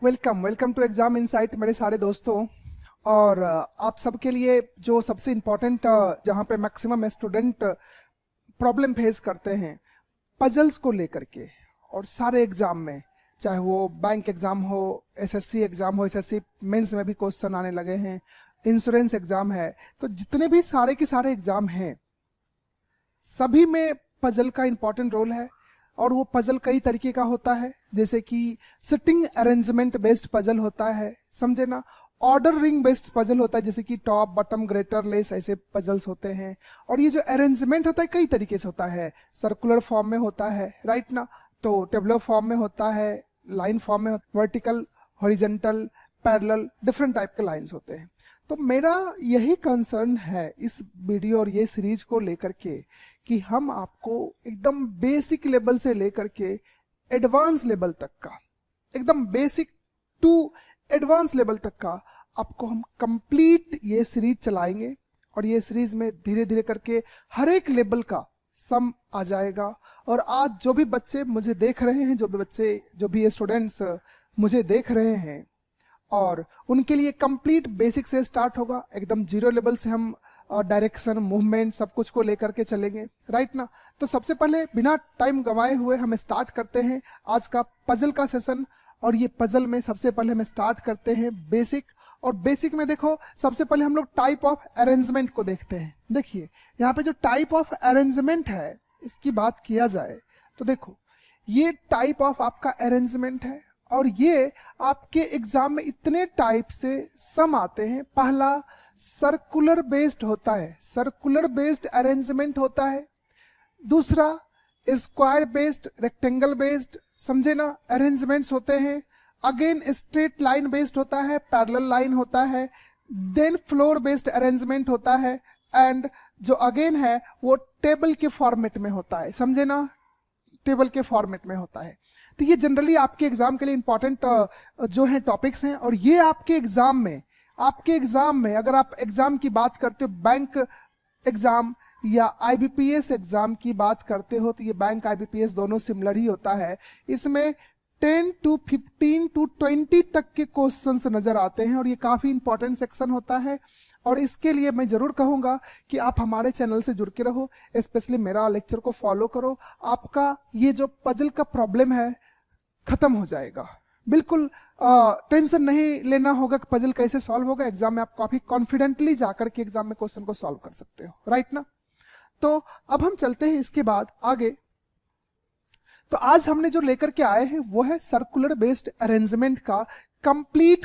Welcome to exam insight मेरे सारे दोस्तों। और आप सबके लिए जो सबसे इम्पोर्टेंट जहाँ पे मैक्सिमम स्टूडेंट प्रॉब्लम फेस करते हैं पजल्स को लेकर के, और सारे एग्जाम में, चाहे वो बैंक एग्जाम हो, एसएससी एग्जाम हो, एसएससी मेंस में भी क्वेश्चन आने लगे हैं, इंश्योरेंस एग्जाम है, तो जितने भी सारे के सारे एग्जाम हैं सभी में पजल का इम्पोर्टेंट रोल है। और वो पजल कई तरीके का होता है, जैसे कि सिटिंग अरेंजमेंट बेस्ड पजल होता है, समझे ना। ऑर्डर रिंग बेस्ड पजल होता है, जैसे कि टॉप बॉटम ग्रेटर लेस ऐसे पजल्स होते हैं। और ये जो अरेंजमेंट होता है कई तरीके से होता है, सर्कुलर फॉर्म में होता है, राइट ना, तो टेबुलर फॉर्म में होता है, लाइन फॉर्म में, vertical, horizontal, parallel, different type के लाइंस होते हैं। तो मेरा यही कंसर्न है इस वीडियो और ये सीरीज को लेकर के कि हम आपको एकदम बेसिक लेवल से लेकर के एडवांस लेवल तक का, एकदम बेसिक टू एडवांस लेवल तक का आपको हम कंप्लीट ये सीरीज चलाएंगे। और ये सीरीज में धीरे धीरे करके हर एक लेवल का सम आ जाएगा। और आज जो भी बच्चे मुझे देख रहे हैं, जो भी स्टूडेंट्स मुझे देख रहे हैं, और उनके लिए कंप्लीट बेसिक से स्टार्ट होगा, एकदम जीरो लेवल से हम डायरेक्शन, मूवमेंट, सब कुछ को लेकर के चलेंगे, राइट ना। तो सबसे पहले बिना टाइम गंवाए हुए हम स्टार्ट करते हैं आज का पजल का सेशन। और ये पजल में सबसे पहले हम स्टार्ट करते हैं बेसिक। और बेसिक में देखो, सबसे पहले हम लोग टाइप ऑफ अरेंजमेंट को देखते हैं। देखिए यहाँ पे जो टाइप ऑफ अरेंजमेंट है, इसकी बात किया जाए तो देखो ये टाइप ऑफ आपका अरेंजमेंट है। और ये आपके एग्जाम में इतने टाइप से सम आते हैं। पहला सर्कुलर बेस्ड होता है, सर्कुलर बेस्ड अरेंजमेंट होता है। दूसरा स्क्वायर बेस्ड, रेक्टेंगल बेस्ड, समझे ना, अरेंजमेंट्स होते हैं। अगेन स्ट्रेट लाइन बेस्ड होता है, पैरेलल लाइन होता है। देन फ्लोर बेस्ड अरेंजमेंट होता है। एंड जो अगेन है वो टेबल के फॉर्मेट में होता है, समझे ना, टेबल के फॉर्मेट में होता है। तो ये जनरली आपके एग्जाम के लिए इंपॉर्टेंट जो है टॉपिक्स हैं। और ये आपके एग्जाम में अगर आप एग्जाम की बात करते हो, बैंक एग्जाम या आईबीपीएस एग्जाम की बात करते हो, तो ये बैंक आईबीपीएस दोनों सिमिलर ही होता है। इसमें 10 to 15 to 20 तक के क्वेश्चंस नजर आते हैं और ये काफी इंपॉर्टेंट सेक्शन होता है। और इसके लिए मैं जरूर कहूंगा कि आप हमारे चैनल से जुड़ के रहो, स्पेशली मेरा लेक्चर को फॉलो करो। आपका ये जो पजल का प्रॉब्लम है खत्म हो जाएगा। बिल्कुल टेंशन नहीं लेना होगा कि पजल कैसे सॉल्व होगा। एग्जाम में आप काफी कॉन्फिडेंटली जाकर के एग्जाम में क्वेश्चन को सॉल्व कर सकते हो, राइट ना। तो अब हम चलते हैं इसके बाद आगे। तो आज हमने जो लेकर के आए हैं वो है सर्कुलर बेस्ड अरेंजमेंट का कंप्लीट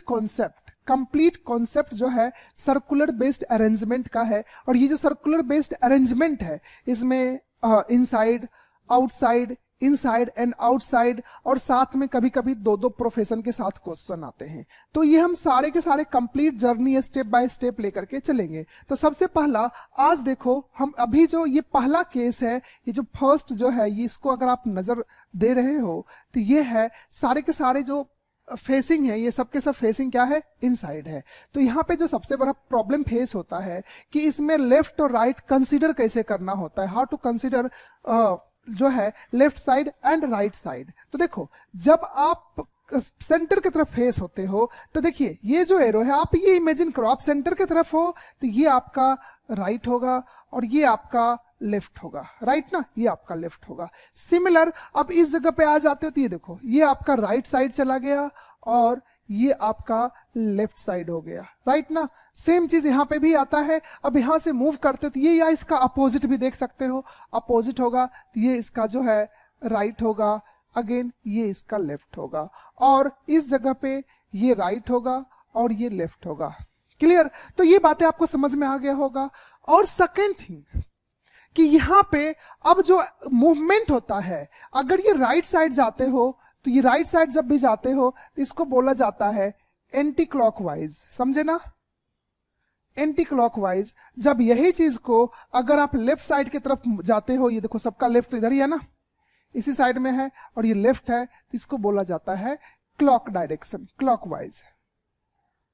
कॉन्सेप्ट जो है सर्कुलर बेस्ड अरेंजमेंट का है। और ये जो सर्कुलर बेस्ड अरेंजमेंट है, इसमें inside, outside, inside and outside, और साथ में कभी कभी दो प्रोफेशन के साथ क्वेश्चन आते हैं। तो ये हम सारे के सारे complete journey step by step लेकर के चलेंगे। तो सबसे पहला आज देखो, हम अभी जो ये पहला केस है, ये जो फर्स्ट जो है, ये इसको अगर आप नजर दे रहे हो तो ये है सारे के सारे जो फेसिंग है, ये सबके सब फेसिंग क्या है, इनसाइड है। तो यहाँ पे जो सबसे बड़ा प्रॉब्लम फेस होता है कि इसमें लेफ्ट और राइट कंसीडर कैसे करना होता है, हाउ टू कंसीडर जो है left side and right side. तो देखो, जब आप सेंटर की तरफ फेस होते हो तो देखिए ये जो एरो है, आप ये इमेजिन करो, आप सेंटर की तरफ हो तो ये आपका राइट होगा और ये आपका लेफ्ट होगा, राइट ना, ये आपका लेफ्ट होगा। सिमिलर अब इस जगह पे आ जाते हो तो ये देखो, ये आपका राइट साइड चला गया और ये आपका लेफ्ट साइड हो गया, राइट ना। सेम चीज यहां पे भी आता है। अब यहां से मूव करते हो तो ये या इसका अपोजिट भी देख सकते हो, अपोजिट होगा तो ये इसका जो है राइट होगा, अगेन ये इसका लेफ्ट होगा। और इस जगह पे ये राइट होगा और ये लेफ्ट होगा। क्लियर? तो ये बातें आपको समझ में आ गया होगा। और सेकेंड थिंग कि यहां पे अब जो मूवमेंट होता है, अगर ये राइट साइड जाते हो तो ये राइट साइड जब भी जाते हो तो इसको बोला जाता है एंटी क्लॉकवाइज, समझे ना, एंटी क्लॉकवाइज। जब यही चीज को अगर आप लेफ्ट साइड की तरफ जाते हो, ये देखो सबका लेफ्ट इधर ही है ना, इसी साइड में है, और ये लेफ्ट है, तो इसको बोला जाता है क्लॉक डायरेक्शन, क्लॉकवाइज,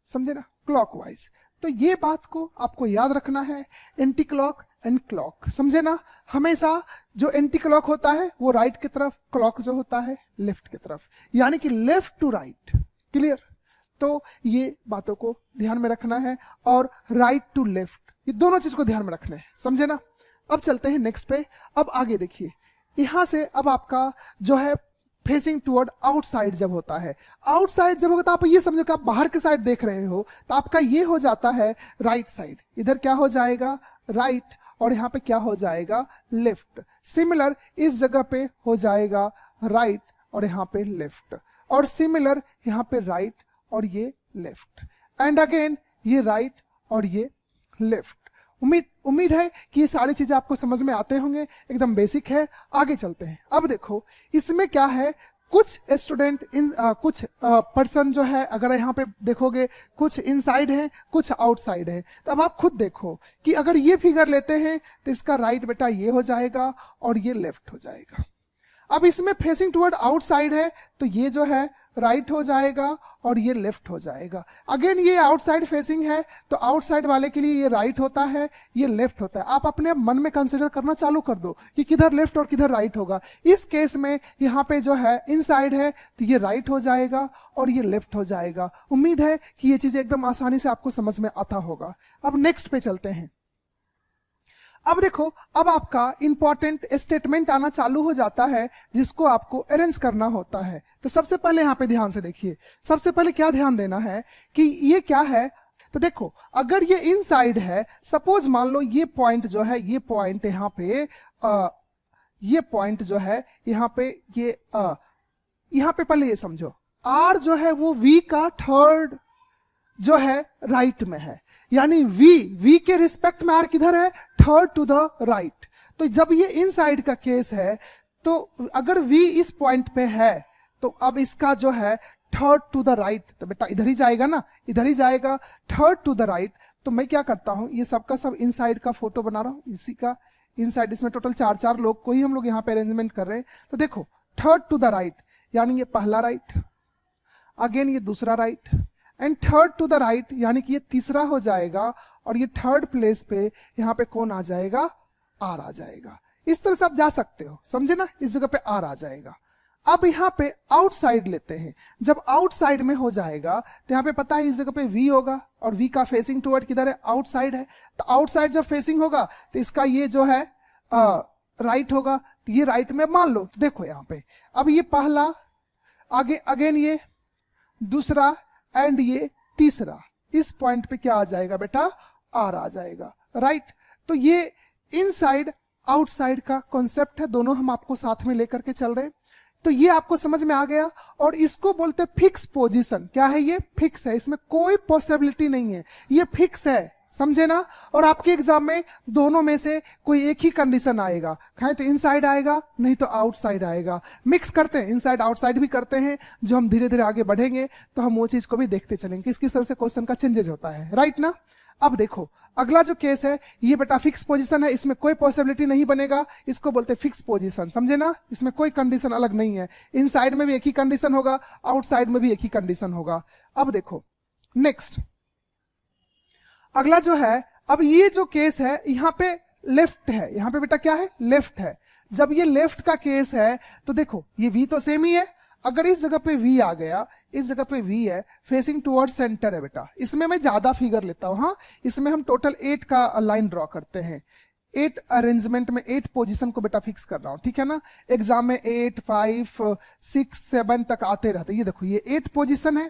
समझे ना, क्लॉकवाइज। तो ये बात को आपको याद रखना है, एंटी क्लॉक एंड क्लॉक, समझे ना। हमेशा जो एंटी क्लॉक होता है वो राइट की तरफ, क्लॉक जो होता है लेफ्ट की तरफ, यानी कि लेफ्ट टू राइट। क्लियर? तो ये बातों को ध्यान में रखना है, और राइट टू लेफ्ट, ये दोनों चीज को ध्यान में रखना है, समझे ना? अब चलते हैं नेक्स्ट पे। अब आगे देखिए, यहां से अब आपका जो है फेसिंग टुवर्ड आउटसाइड जब होता है, आउटसाइड जब होगा तो आप ये समझो कि आप बाहर के साइड देख रहे हो, तो आपका ये हो जाता है राइट साइड, इधर क्या हो जाएगा राइट, और यहाँ पे क्या हो जाएगा लेफ्ट। सिमिलर इस जगह पे हो जाएगा राइट और यहाँ पे लेफ्ट, और सिमिलर यहाँ पे राइट और ये लेफ्ट, एंड अगेन ये राइट और ये लेफ्ट। उम्मीद है कि ये सारी चीजें आपको समझ में आते होंगे, एकदम बेसिक है। आगे चलते हैं। अब देखो इसमें क्या है, कुछ स्टूडेंट कुछ पर्सन जो है, अगर यहाँ पे देखोगे कुछ इनसाइड है कुछ आउटसाइड है, तो अब आप खुद देखो कि अगर ये फिगर लेते हैं तो इसका राइट बेटा ये हो जाएगा और ये लेफ्ट हो जाएगा। अब इसमें फेसिंग टुवर्ड आउटसाइड है तो ये जो है राइट हो जाएगा और ये लेफ्ट हो जाएगा। अगेन ये आउटसाइड फेसिंग है तो आउटसाइड वाले के लिए ये राइट होता है, ये लेफ्ट होता है। आप अपने मन में कंसिडर करना चालू कर दो कि किधर लेफ्ट और किधर राइट होगा। इस केस में यहाँ पे जो है इनसाइड है तो ये राइट हो जाएगा और ये लेफ्ट हो जाएगा। उम्मीद है कि ये चीजें एकदम आसानी से आपको समझ में आता होगा। अब नेक्स्ट पे चलते हैं। अब देखो, अब आपका इंपॉर्टेंट स्टेटमेंट आना चालू हो जाता है जिसको आपको अरेंज करना होता है। तो सबसे पहले यहाँ पे ध्यान से देखिए, सबसे पहले क्या ध्यान देना है कि ये क्या है। तो देखो अगर ये इनसाइड है, सपोज मान लो ये पॉइंट जो है, ये पॉइंट यहाँ पे ये पॉइंट जो है यहाँ पे ये यहाँ पे पहले ये समझो आर जो है वो वी का थर्ड जो है राइट में है, यानी वी के रिस्पेक्ट में आर किधर है, थर्ड टू द राइट। तो जब ये इनसाइड का केस है तो अगर v इस पॉइंट पे है तो अब इसका जो है थर्ड टू द राइट, तो बेटा इधर ही जाएगा ना, इधर ही जाएगा थर्ड टू द राइट। तो मैं क्या करता हूं, ये सबका सब इनसाइड का फोटो बना रहा हूं, इसी का इनसाइड, इसमें टोटल 4 लोग को ही हम लोग यहाँ पे अरेंजमेंट कर रहे हैं। तो देखो थर्ड टू द राइट, यानी ये पहला राइट, अगेन ये दूसरा right, and third to the right यानी कि ये तीसरा हो जाएगा, और ये थर्ड प्लेस पे यहाँ पे कौन आ जाएगा, आर आ जाएगा। इस तरह से आप जा सकते हो, समझे ना, इस जगह पे आर आ जाएगा। अब यहाँ पे आउटसाइड लेते हैं, जब आउटसाइड में हो जाएगा तो यहाँ पे पता है इस जगह पे वी होगा, और वी का फेसिंग टुवर्ड किधर है, आउटसाइड है। तो आउटसाइड जब फेसिंग होगा तो इसका ये जो है राइट होगा, तो ये राइट में मान लो। तो देखो यहाँ पे अब ये पहला, आगे अगेन ये दूसरा, एंड ये तीसरा, इस पॉइंट पे क्या आ जाएगा बेटा, आर आ जाएगा, राइट। तो ये इनसाइड आउटसाइड का कॉन्सेप्ट है, दोनों हम आपको साथ में लेकर के चल रहे हैं। तो ये आपको समझ में आ गया, और इसको बोलते हैं फिक्स पोजीशन। क्या है ये, फिक्स है, इसमें कोई पॉसिबिलिटी नहीं है, ये फिक्स है, समझे ना। और आपके एग्जाम में दोनों में से कोई एक ही कंडीशन आएगा, कहें तो इनसाइड आएगा नहीं तो आउटसाइड आएगा। मिक्स करते हैं, इनसाइड आउटसाइड भी करते हैं। जो हम धीरे धीरे आगे बढ़ेंगे तो हम वो चीज को भी देखते चलेंगे किस किस तरह से क्वेश्चन का चेंजेज होता है, राइट ना। अब देखो अगला जो केस है ये बेटा फिक्स पोजीशन है, इसमें कोई पॉसिबिलिटी नहीं बनेगा, इसको बोलते हैं फिक्स पोजीशन, समझे ना। इसमें कोई कंडीशन अलग नहीं है, इनसाइड में भी एक ही कंडीशन होगा, आउटसाइड में भी एक ही कंडीशन होगा। अब देखो नेक्स्ट अगला जो है, अब ये जो केस है यहाँ पे लेफ्ट है, यहाँ पे बेटा क्या है, लेफ्ट है। जब ये लेफ्ट का केस है तो देखो ये v तो सेम ही है, अगर इस जगह पे v आ गया, इस जगह पे v है, फेसिंग टुवर्ड सेंटर है बेटा। इसमें मैं ज्यादा फिगर लेता हूं, हाँ इसमें हम टोटल 8 का लाइन ड्रॉ करते हैं, 8 अरेंजमेंट में 8 पोजीशन को बेटा फिक्स कर रहा हूं, ठीक है ना। एग्जाम में 8, 5, 6, 7 तक आते रहते। ये देखो ये 8 पोजीशन है।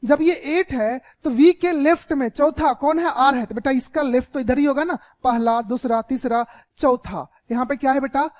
जब ये 8 है तो v के लेफ्ट में चौथा कौन है, r है, तो बेटा इसका लेफ्ट तो इधर ही होगा ना, पहला दूसरा तीसरा चौथा, यहाँ पे क्या है बेटा,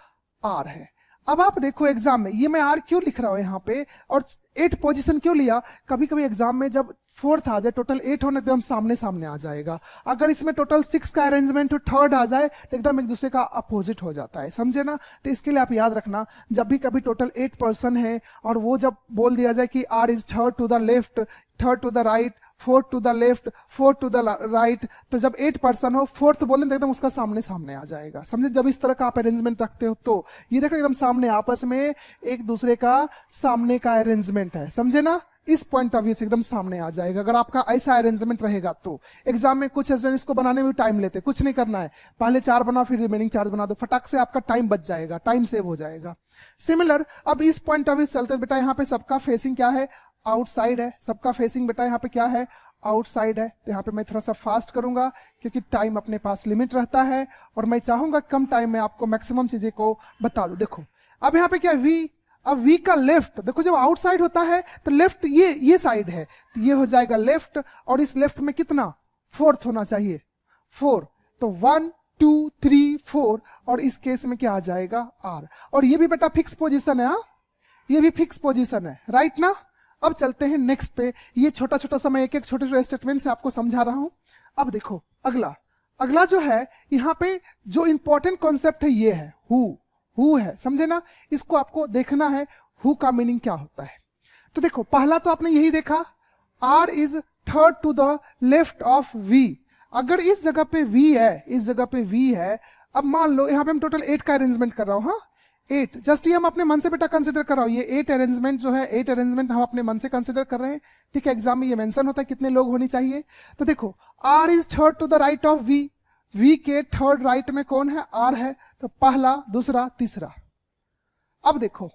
r है। अब आप देखो एग्जाम में ये मैं r क्यों लिख रहा हूं यहाँ पे, और 8 पोजीशन क्यों लिया, कभी कभी एग्जाम में जब 4th आ जाए, टोटल 8 होने तो हम सामने सामने आ जाएगा। अगर इसमें टोटल 6 का अरेंजमेंट हो, 3rd आ जाए तो एकदम एक दूसरे का अपोजिट हो जाता है, समझे ना। तो इसके लिए आप याद रखना, जब भी कभी टोटल 8 पर्सन है और वो जब बोल दिया जाए कि r is third to the left, third to the right, fourth to the left, fourth to the right, तो जब 8 पर्सन हो, फोर्थ बोले तो एकदम उसका सामने सामने आ जाएगा, समझे। जब इस तरह का आप अरेंजमेंट रखते हो तो ये देखो एकदम सामने, आपस में एक दूसरे का सामने का अरेंजमेंट है, समझे ना। इस पॉइंट ऑफ व्यू से एकदम सामने आ जाएगा अगर आपका ऐसा अरेंजमेंट रहेगा तो। एग्जाम में कुछ स्टूडेंट इसको बनाने में टाइम लेते, कुछ नहीं करना है, पहले 4 बनाओ फिर रिमेनिंग 4 बना दो, फटाक से आपका टाइम बच जाएगा, टाइम सेव हो जाएगा। सिमिलर अब इस पॉइंट ऑफ व्यू चलते बेटा, यहाँ पे सबका फेसिंग क्या है, आउटसाइड है, सबका फेसिंग बेटा यहाँ पे क्या है, आउटसाइड है। तो यहाँ पे मैं थोड़ा सा फास्ट करूंगा क्योंकि टाइम अपने पास लिमिट रहता है और मैं चाहूंगा कम टाइम में आपको मैक्सिमम चीजें को बता दूं। देखो अब यहाँ पे क्या है V, अब V का लेफ्ट देखो, जब आउटसाइड होता है तो लेफ्ट ये साइड है, तो ये हो जाएगा लेफ्ट, और इस लेफ्ट में कितना, फोर्थ होना चाहिए, 4, तो 1 2 3 4, और इस केस में क्या आ जाएगा R, और ये भी बेटा फिक्स पोजीशन है, हाँ ये भी फिक्स पोजीशन है, राइट ना। अब चलते हैं नेक्स्ट पे, ये छोटा छोटा सा मैं एक एक छोटे छोटे स्टेटमेंट से आपको समझा रहा हूं। अब देखो अगला जो है यहाँ पे जो इंपॉर्टेंट कॉन्सेप्ट है ये है हु है, समझे ना, इसको आपको देखना है हु का मीनिंग क्या होता है। तो देखो पहला तो आपने यही देखा, R is third to the left of V। अगर इस जगह पे V है, इस जगह पे V है, अब मान लो यहाँ पे हम टोटल 8 का अरेंजमेंट कर रहा हूँ, हाँ 8, जस्ट ये हम अपने मन से बेटा कंसिडर कर रहा हूँ, ये 8 अरेंजमेंट जो है, 8 अरेंजमेंट हम अपने मन से कंसिडर कर रहे हैं, ठीक है। एग्जाम में ये मेंशन होता है कितने लोग होनी चाहिए। तो देखो R is third to the right of V, V के थर्ड राइट में कौन है, R है, तो पहला दूसरा तीसरा। अब देखो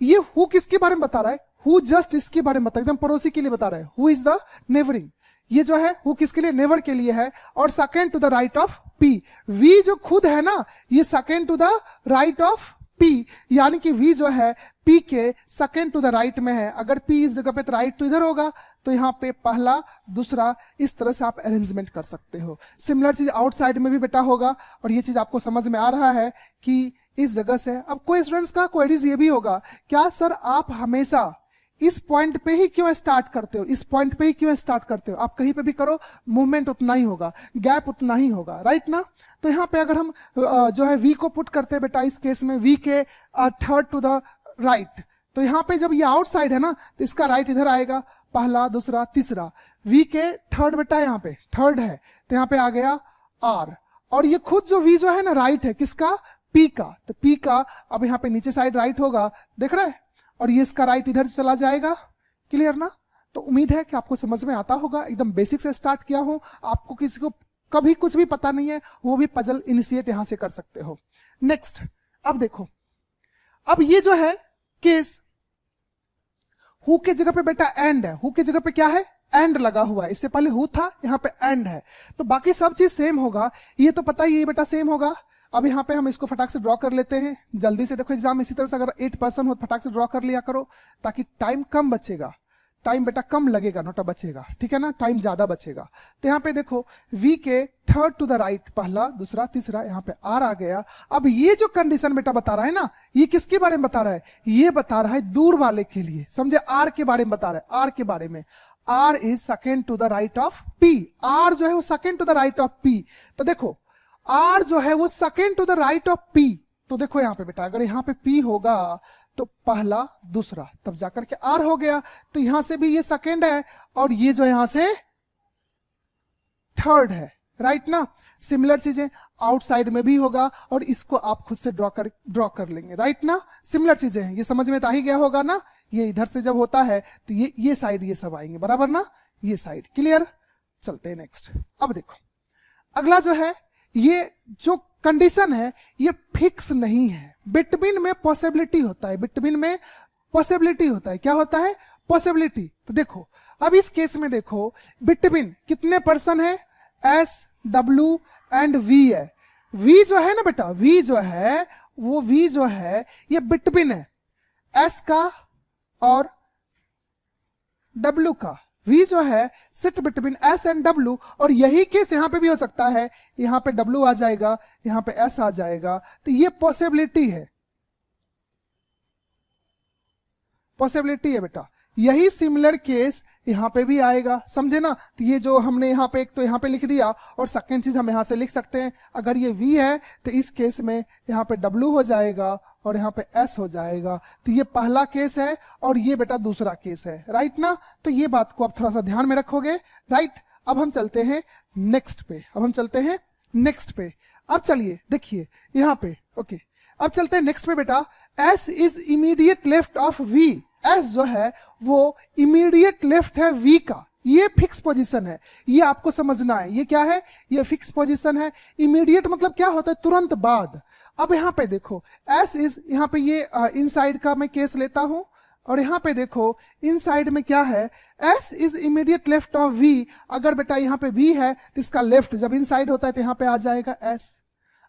ये हु किसके बारे में बता रहा है, हु जस्ट इसके बारे में बता, एकदम पड़ोसी के लिए बता रहा है, हु इज द नेबरिंग, ये जो है हु किसके लिए, नेबर के लिए है, और second to the right of P, V जो खुद है ना, ये second to the right of P, यानी कि V जो है P के सेकंड टू द राइट में है। अगर P इस जगह पे तो राइट तो इधर होगा, तो यहाँ पे पहला दूसरा, इस तरह से आप अरेंजमेंट कर सकते हो। सिमिलर चीज आउटसाइड में भी बेटा होगा, और ये चीज आपको समझ में आ रहा है कि इस जगह से। अब कोई स्टूडेंट्स का क्वेरीज ये भी होगा, क्या सर आप हमेशा इस पॉइंट पे ही क्यों स्टार्ट करते हो, इस पॉइंट पे ही क्यों स्टार्ट करते हो, आप कहीं पे भी करो मूवमेंट उतना ही होगा, गैप उतना ही होगा, राइट ना। तो यहाँ पे अगर हम जो है V को पुट करते हैं बेटा, इस केस में V के थर्ड टू द राइट, तो यहाँ पे जब ये आउटसाइड है ना, तो इसका राइट इधर आएगा, पहला दूसरा तीसरा, V के थर्ड बेटा यहाँ पे थर्ड है, तो यहाँ पे आ गया R, और ये खुद जो V जो है ना राइट है किसका, P का, तो P का अब यहाँ पे नीचे साइड राइट होगा, देख रहे हैं, और ये इसका राइट इधर चला जाएगा, क्लियर ना। तो उम्मीद है कि आपको समझ में आता होगा, एकदम बेसिक से स्टार्ट किया हूं, आपको किसी को कभी कुछ भी पता नहीं है वो भी पजल इनिशिएट यहां से कर सकते हो। नेक्स्ट अब देखो, अब ये जो है केस हु के जगह पे बेटा एंड है, हु के जगह पे क्या है, एंड लगा हुआ है, इससे पहले हु था, यहाँ पे एंड है, तो बाकी सब चीज सेम होगा, ये तो पता ही है बेटा सेम होगा। अब यहाँ पे हम इसको फटाक से ड्रॉ कर लेते हैं जल्दी से। देखो एग्जाम इसी तरह से अगर 8% हो फटाक से ड्रॉ कर लिया करो, ताकि टाइम कम बचेगा, टाइम बेटा कम लगेगा, नोटा बचेगा, ठीक है ना, टाइम ज्यादा बचेगा। तो यहाँ पे देखो V के थर्ड टू द राइट, पहला दूसरा तीसरा, यहाँ पे R आ गया। अब ये जो कंडीशन बेटा बता रहा है ना, ये किसके बारे में बता रहा है, ये बता रहा है दूर वाले के लिए, समझे, R के बारे में बता रहा है, R के बारे में। R is second to the right of P, R जो है वो second to the right of P। तो देखो R जो है वो second to the right of P, तो देखो यहाँ पे बेटा अगर यहाँ पे P होगा तो पहला दूसरा तब जाकर के R हो गया, तो यहां से भी ये सेकेंड है और ये जो यहां से थर्ड है, राइट ना। सिमिलर चीजें आउटसाइड में भी होगा और इसको आप खुद से ड्रॉ कर लेंगे, राइट ना। सिमिलर चीजें हैं, ये समझ में तो आ ही गया होगा ना। ये इधर से जब होता है तो ये साइड ये सब आएंगे, बराबर ना, ये साइड, क्लियर। चलते हैं नेक्स्ट। अब देखो अगला जो है, ये जो कंडीशन है ये फिक्स नहीं है, बिटवीन में पॉसिबिलिटी होता है, बिटवीन में पॉसिबिलिटी होता है। क्या होता है, पॉसिबिलिटी। तो देखो अब इस केस में देखो बिटवीन कितने पर्सन है, एस डब्ल्यू एंड वी है। वी जो है ना बेटा, वी जो है वो वी जो है ये बिटवीन है एस का और डब्ल्यू का। V जो है sit between S and W, और यही केस यहां पे भी हो सकता है, यहां पे W आ जाएगा, यहां पे S आ जाएगा, तो ये पॉसिबिलिटी है, पॉसिबिलिटी है बेटा। यही सिमिलर केस यहां पे भी आएगा, समझे ना। तो ये जो हमने यहां पे एक तो यहां पे लिख दिया और सेकंड चीज हम यहां से लिख सकते हैं, अगर ये V है तो इस केस में यहां पे W हो जाएगा और यहाँ पे S हो जाएगा। तो ये पहला केस है और ये बेटा दूसरा केस है, राइट ना। तो ये बात को आप थोड़ा सा ध्यान में रखोगे, राइट। अब हम चलते हैं नेक्स्ट पे, अब हम चलते हैं नेक्स्ट पे। अब चलिए देखिए यहाँ पे, ओके। अब चलते हैं नेक्स्ट पे बेटा। S is immediate left of V, S जो है वो इमीडिएट लेफ्ट है V का, ये फिक्स पोजीशन है, ये आपको समझना है। ये क्या है, ये फिक्स पोजीशन है। इमीडिएट मतलब क्या होता है, तुरंत बाद। अब यहाँ पे देखो S इज, यहाँ पे ये इनसाइड का मैं केस लेता हूं, और यहाँ पे देखो इन साइड में क्या है, S is immediate left of V। अगर बेटा यहाँ पे V है तो इसका लेफ्ट जब इन साइड होता है तो यहाँ पे आ जाएगा S।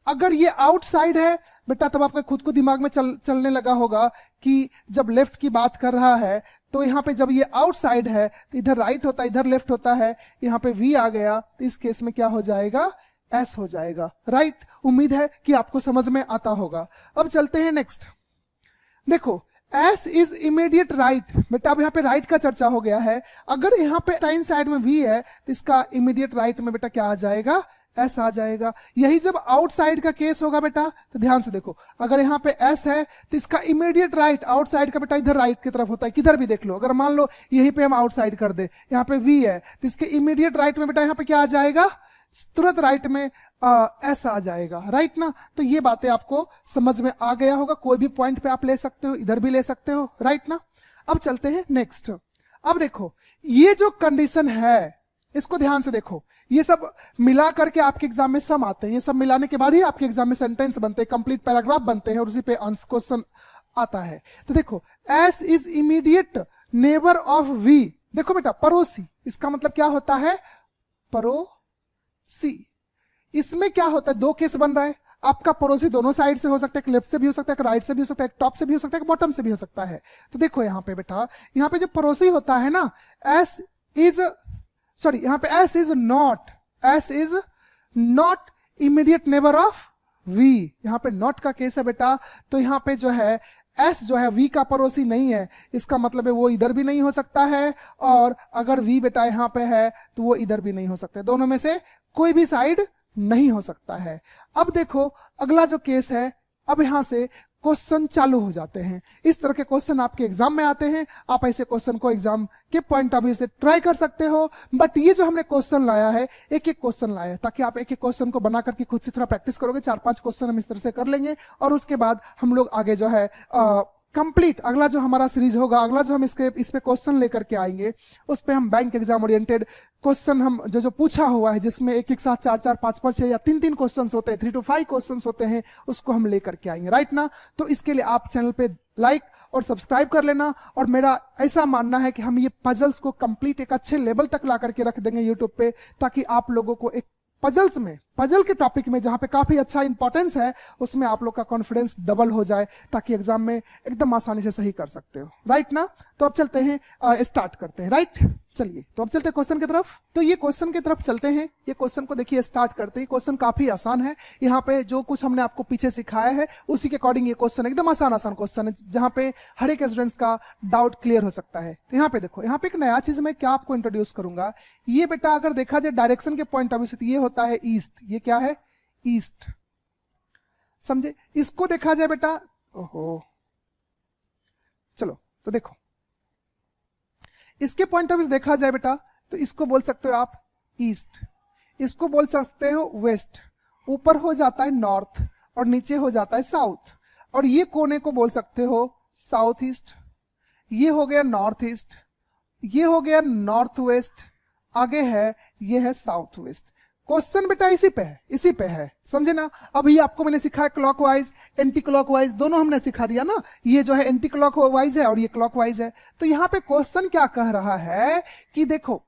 अगर ये आउटसाइड है बेटा तब आपके खुद को दिमाग में चलने लगा होगा कि जब लेफ्ट की बात कर रहा है तो यहाँ पे जब ये आउटसाइड है तो इधर राइट होता है इधर लेफ्ट होता है, यहाँ पे V आ गया तो इस केस में क्या हो जाएगा, S हो जाएगा। राइट, उम्मीद है कि आपको समझ में आता होगा। अब चलते हैं नेक्स्ट। देखो S इज इमीडिएट राइट, बेटा अब यहाँ पे राइट का चर्चा हो गया है। अगर यहाँ पे टाइन साइड में V है तो इसका इमीडिएट राइट में बेटा क्या आ जाएगा, S आ जाएगा। यही जब आउटसाइड का केस होगा बेटा तो ध्यान से देखो, अगर यहाँ पे S है तो इसका इमीडिएट राइट आउटसाइड का बेटा इधर राइट की तरफ होता है, किधर भी देख लो। अगर मान लो यहीं पे हम आउटसाइड कर दे, यहाँ पे V है तो इसके इमीडिएट राइट में बेटा यहाँ पे क्या आ जाएगा, तुरंत राइट में S आ जाएगा। राइट ना, तो ये बातें आपको समझ में आ गया होगा। कोई भी पॉइंट पे आप ले सकते हो, इधर भी ले सकते हो। राइट ना, अब चलते हैं नेक्स्ट। अब देखो ये जो कंडीशन है इसको ध्यान से देखो, ये सब मिला करके आपके एग्जाम में सम आते हैं। ये सब मिलाने के बाद ही आपके एग्जाम में सेंटेंस बनते हैं, कंप्लीट पैराग्राफ बनते हैं और उसी पे आंसर क्वेश्चन आता है। तो देखो S is immediate neighbour of V। देखो बेटा पड़ोसी, इसका मतलब क्या होता है, पड़ोसी। इसमें क्या होता है, दो केस बन रहा है। आपका पड़ोसी दोनों साइड से हो सकता है, एक लेफ्ट से भी हो सकता है, एक राइट से भी हो सकता है, एक टॉप से भी हो सकता है, एक बॉटम से भी हो सकता है। तो देखो यहाँ पे बेटा, यहाँ पे जो पड़ोसी होता है ना, S is not immediate neighbour of V। यहाँ पे नॉट का केस है बेटा, तो यहाँ पे जो है S जो है V का पड़ोसी नहीं है, इसका मतलब है वो इधर भी नहीं हो सकता है, और अगर V बेटा यहाँ पे है तो वो इधर भी नहीं हो सकता है। दोनों में से कोई भी साइड नहीं हो सकता है। अब देखो अगला जो केस है, अब यहां से क्वेश्चन चालू हो जाते हैं। इस तरह के क्वेश्चन आपके एग्जाम में आते हैं। आप ऐसे क्वेश्चन को एग्जाम के पॉइंट ऑफ व्यू से ट्राई कर सकते हो। बट ये जो हमने क्वेश्चन लाया है, एक एक क्वेश्चन लाया है ताकि आप एक एक क्वेश्चन को बना करके खुद से थोड़ा प्रैक्टिस करोगे। 4-5 क्वेश्चन हम इस तरह से कर लेंगे और उसके बाद हम लोग आगे जो है कंप्लीट अगला जो हमारा सीरीज होगा, अगला जो हम इस पे क्वेश्चन लेकर के आएंगे, उस पे हम बैंक एग्जाम ओरिएंटेड क्वेश्चन हम जो पूछा हुआ है, जिसमें एक एक साथ 4-4, 5-5, 6 या 3-3 क्वेश्चन होते हैं, 3 to 5 क्वेश्चन होते हैं, उसको हम लेकर के आएंगे। राइट ना, तो इसके लिए आप चैनल पे लाइक और सब्सक्राइब कर लेना। और मेरा ऐसा मानना है कि हम ये पजल्स को कंप्लीट एक अच्छे लेवल तक ला करके रख देंगे यूट्यूब पे, ताकि आप लोगों को एक पजल के टॉपिक में जहां पे काफी अच्छा इंपॉर्टेंस है, उसमें आप लोग का कॉन्फिडेंस डबल हो जाए, ताकि एग्जाम में एकदम आसानी से सही कर सकते हो। राइट ना, तो अब चलते हैं, स्टार्ट करते हैं। राइट, चलिए तो अब चलते हैं क्वेश्चन की तरफ। तो ये क्वेश्चन की तरफ चलते हैं। ये क्वेश्चन को देखिए, स्टार्ट करते हैं। क्वेश्चन काफी आसान है। यहाँ पे जो कुछ हमने आपको पीछे सिखाया है उसी के अकॉर्डिंग ये क्वेश्चन एकदम आसान क्वेश्चन है, जहाँ पे हर एक स्टूडेंट्स का डाउट क्लियर हो सकता है। तो यहाँ पे देखो, यहाँ पे एक नया चीज मैं क्या आपको इंट्रोड्यूस करूंगा। ये बेटा अगर देखा जाए डायरेक्शन के पॉइंट ऑफ व्यू से, तो ये होता है ईस्ट। ये क्या है, ईस्ट, समझे। इसको देखा जाए बेटा, ओहो, चलो तो देखो, इसके पॉइंट ऑफ व्यू देखा जाए बेटा, तो इसको बोल सकते हो आप ईस्ट, इसको बोल सकते हो वेस्ट। ऊपर हो जाता है नॉर्थ और नीचे हो जाता है साउथ। और ये कोने को बोल सकते हो साउथ ईस्ट। ये हो गया नॉर्थ ईस्ट, ये हो गया नॉर्थ वेस्ट, आगे है ये है साउथ वेस्ट। क्वेश्चन बेटा इसी पे है, समझे ना। अभी आपको मैंने सिखाया क्लॉकवाइज, एंटी क्लॉकवाइज, दोनों हमने सिखा दिया ना। ये जो है एंटी क्लॉकवाइज है और ये क्लॉकवाइज है। तो यहाँ पे क्वेश्चन क्या कह रहा है कि देखो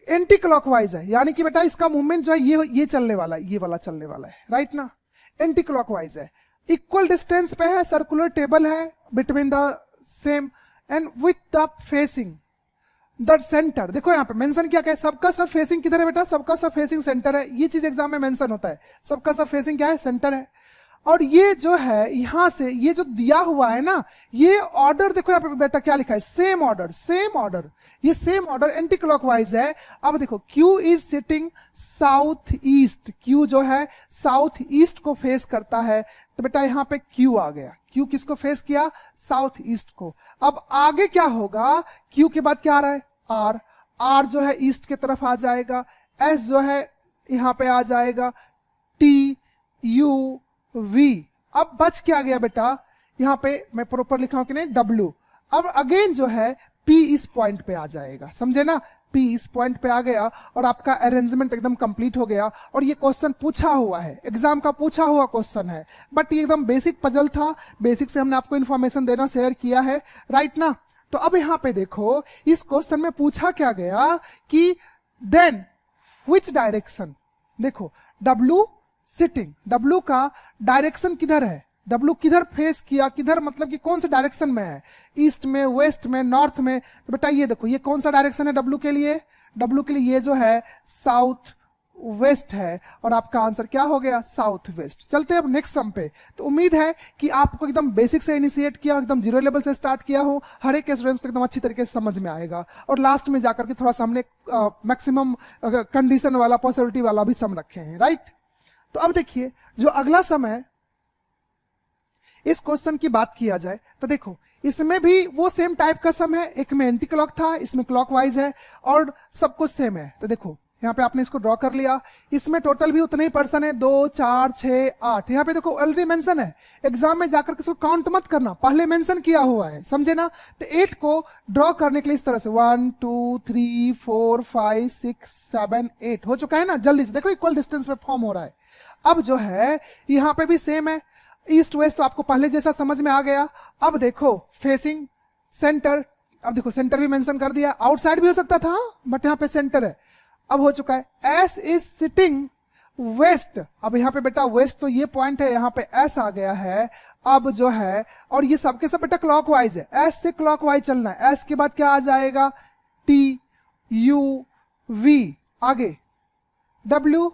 एंटी क्लॉकवाइज है, यानी कि बेटा इसका मूवमेंट जो है ये चलने वाला है, ये वाला चलने वाला है। राइट ना, एंटी क्लॉकवाइज है, इक्वल डिस्टेंस पे है, सर्कुलर टेबल है between the same and with the facing the centre. देखो यहाँ पे मेंशन क्या है, सबका सब फेसिंग किधर है बेटा, सबका सब फेसिंग सेंटर है। ये चीज एग्जाम में मेंशन होता है, सबका सब फेसिंग क्या है, सेंटर है। और ये जो है यहां से ये जो दिया हुआ है ना, ये ऑर्डर देखो यहाँ पे बेटा क्या लिखा है, सेम ऑर्डर, सेम ऑर्डर। ये सेम ऑर्डर एंटी क्लॉकवाइज है। अब देखो Q is sitting south east, Q जो है साउथ ईस्ट को फेस करता है। तो बेटा यहाँ पे Q आ गया, Q किसको फेस किया, साउथ ईस्ट को। अब आगे क्या होगा, Q के बाद क्या आ रहा है, R, R जो है ईस्ट की तरफ आ जाएगा, S जो है यहाँ पे आ जाएगा, T U V। अब बच क्या गया बेटा, यहाँ पे मैं प्रॉपर लिखा हूं कि नहीं, W। अब अगेन जो है P इस पॉइंट पे आ जाएगा, समझे ना। P इस पॉइंट पे आ गया और आपका अरेंजमेंट एकदम कंप्लीट हो गया। और ये क्वेश्चन पूछा हुआ है, एग्जाम का पूछा हुआ क्वेश्चन है, बट ये एकदम बेसिक पजल था, बेसिक से हमने आपको इन्फॉर्मेशन देना शेयर किया है, राइट ना। तो अब यहाँ पे देखो इस क्वेश्चन में पूछा क्या गया कि देन विच डायरेक्शन, देखो W सिटिंग, W का डायरेक्शन किधर है, W किधर फेस किया, किधर मतलब कि कौन से डायरेक्शन में है, ईस्ट में, वेस्ट में, नॉर्थ में। तो बेटा ये देखो ये कौन सा डायरेक्शन है W के लिए, W के लिए ये जो है साउथ वेस्ट है, और आपका आंसर क्या हो गया, साउथ वेस्ट। चलते हैं अब नेक्स्ट सम पे। तो उम्मीद है कि आपको एकदम बेसिक से इनिशिएट किया, एकदम जीरो लेवल से स्टार्ट किया हो, हर एक स्टूडेंट्स को एकदम अच्छी तरीके से समझ में आएगा, और लास्ट में जाकर के थोड़ा सा हमने मैक्सिमम कंडीशन वाला, पॉसिबिलिटी वाला भी सम रखे हैं, राइट। तो अब देखिए जो अगला सम है, इस क्वेश्चन की बात किया जाए तो देखो इसमें भी वो सेम टाइप का सम है, एक में एंटी क्लॉक था, इसमें क्लॉकवाइज है, और सब कुछ सेम है। तो देखो यहाँ पे आपने इसको ड्रॉ कर लिया, इसमें टोटल भी उतने ही पर्सन है, 2 4 6 8। यहाँ पे देखो ऑलरेडी मेंशन है, एग्जाम में जाकर के इसको काउंट मत करना, पहले मेंशन किया हुआ है, समझे ना। तो 8 को ड्रॉ करने के लिए इस तरह से 1 2 3 4 5 6 7 8 हो चुका है ना, जल्दी से देखो इक्वल डिस्टेंस में फॉर्म हो रहा है। अब जो है यहाँ पे भी सेम है, ईस्ट वेस्ट तो आपको पहले जैसा समझ में आ गया। अब देखो फेसिंग सेंटर, अब देखो सेंटर भी मेंशन कर दिया, आउटसाइड भी हो सकता था बट यहाँ पे सेंटर है, अब हो चुका है। एस इज सिटिंग वेस्ट, अब यहाँ पे बेटा वेस्ट तो ये पॉइंट है, यहाँ पे एस आ गया है। अब जो है और ये सबके सब बेटा क्लॉकवाइज है, एस से क्लॉकवाइज चलना है। एस के बाद क्या आ जाएगा, टी यू वी, आगे डब्ल्यू,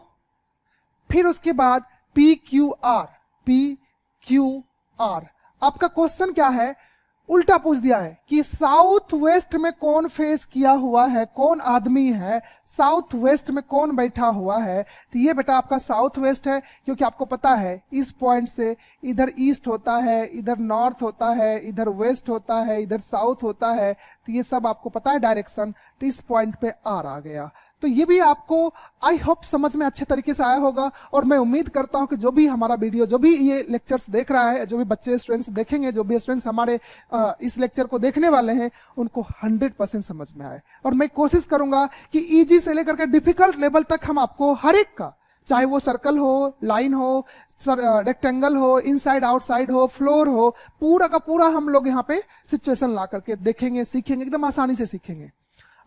फिर उसके बाद P Q R, P Q R. आपका क्वेश्चन क्या है, उल्टा पूछ दिया है कि साउथ वेस्ट में कौन फेस किया हुआ है, कौन आदमी है, साउथ वेस्ट में कौन बैठा हुआ है। तो ये बेटा आपका साउथ वेस्ट है, क्योंकि आपको पता है इस पॉइंट से इधर ईस्ट होता है, इधर नॉर्थ होता है, इधर वेस्ट होता है, इधर साउथ होता है, तो ये सब आपको पता है डायरेक्शन। तो इस पॉइंट पे आर आ गया। तो ये भी आपको आई होप समझ में अच्छे तरीके से आया होगा, और मैं उम्मीद करता हूं कि जो भी हमारा वीडियो, जो भी ये लेक्चर्स देख रहा है, जो भी बच्चे स्टूडेंट्स देखेंगे, जो भी स्टूडेंट्स हमारे इस लेक्चर को देखने वाले हैं, उनको 100% समझ में आए। और मैं कोशिश करूंगा कि इजी से लेकर के डिफिकल्ट लेवल तक हम आपको हर एक का, चाहे वो सर्कल हो, लाइन हो, रेक्टेंगल हो, इनसाइड आउटसाइड हो, फ्लोर हो, पूरा का पूरा हम लोग यहाँ पे सिचुएशन ला करके देखेंगे, सीखेंगे, एकदम आसानी से सीखेंगे।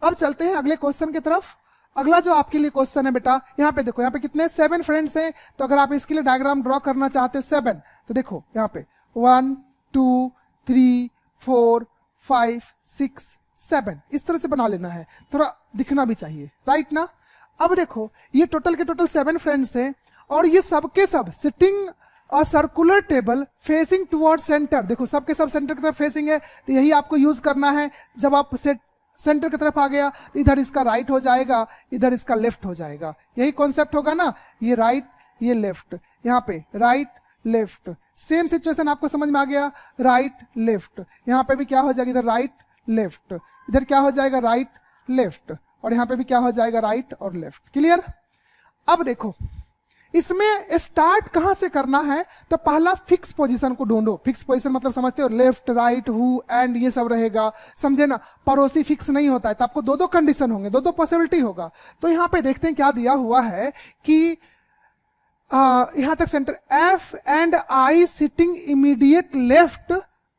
अब चलते हैं अगले क्वेश्चन की तरफ। अगला जो आपके लिए क्वेश्चन है बेटा, यहाँ पे देखो, यहाँ पे कितने 7 फ्रेंड्स हैं। तो अगर आप इसके लिए डायग्राम ड्रॉ करना चाहते हो 7, तो देखो यहाँ पे 1 2 3 4 5 6 7 इस तरह से बना लेना है, थोड़ा दिखना भी चाहिए, राइट ना। अब देखो ये टोटल के टोटल 7 फ्रेंड्स हैं, और ये सबके सब sitting a circular table facing toward centre. देखो सबके सब सेंटर की तरफ फेसिंग है, तो यही आपको यूज करना है। जब आप सेंटर की तरफ आ गया, इधर इसका राइट हो जाएगा, इधर इसका लेफ्ट हो जाएगा, यही कॉन्सेप्ट होगा ना। ये राइट, ये लेफ्ट, यहाँ पे राइट लेफ्ट, सेम सिचुएशन आपको समझ में आ गया, राइट लेफ्ट। यहाँ पे भी क्या हो जाएगा, इधर राइट लेफ्ट, इधर क्या हो जाएगा, राइट लेफ्ट, और यहाँ पे भी क्या हो जाएगा, राइट और लेफ्ट। क्लियर। अब देखो इसमें स्टार्ट कहां से करना है, तो पहला फिक्स पोजीशन को ढूंढो। फिक्स पोजीशन मतलब समझते हो, लेफ्ट राइट हु एंड ये सब रहेगा, समझे ना। पड़ोसी फिक्स नहीं होता है, तो आपको दो कंडीशन होंगे, दो पॉसिबिलिटी होगा। तो यहां पे देखते हैं क्या दिया हुआ है कि यहां तक centre F and I sitting immediate left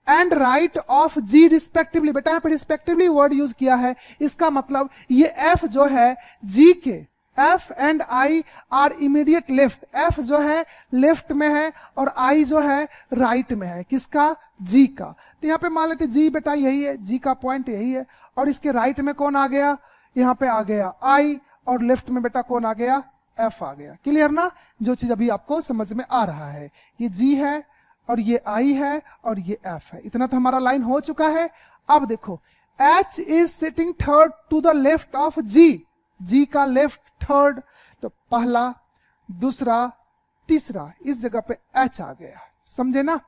and right of G respectively. बेटा यहाँ पे रिस्पेक्टिवली वर्ड यूज किया है, इसका मतलब ये एफ जो है जी के, F and I are immediate left. F जो है लेफ्ट में है और आई जो है राइट में है, किसका, जी का। तो यहाँ पे मान लेते जी बेटा यही है, जी का पॉइंट यही है, और इसके राइट में कौन आ गया, यहाँ पे आ गया आई, और लेफ्ट में बेटा कौन आ गया, एफ आ गया। क्लियर ना। जो चीज अभी आपको समझ में आ रहा है, ये जी है और ये आई है और ये एफ है, इतना तो हमारा लाइन हो चुका है। अब देखो H is sitting third to the left of G, G का लेफ्ट थर्ड, तो पहला दूसरा तीसरा, इस जगह पे एच आ गया, समझे ना।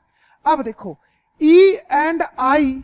अब देखो E and I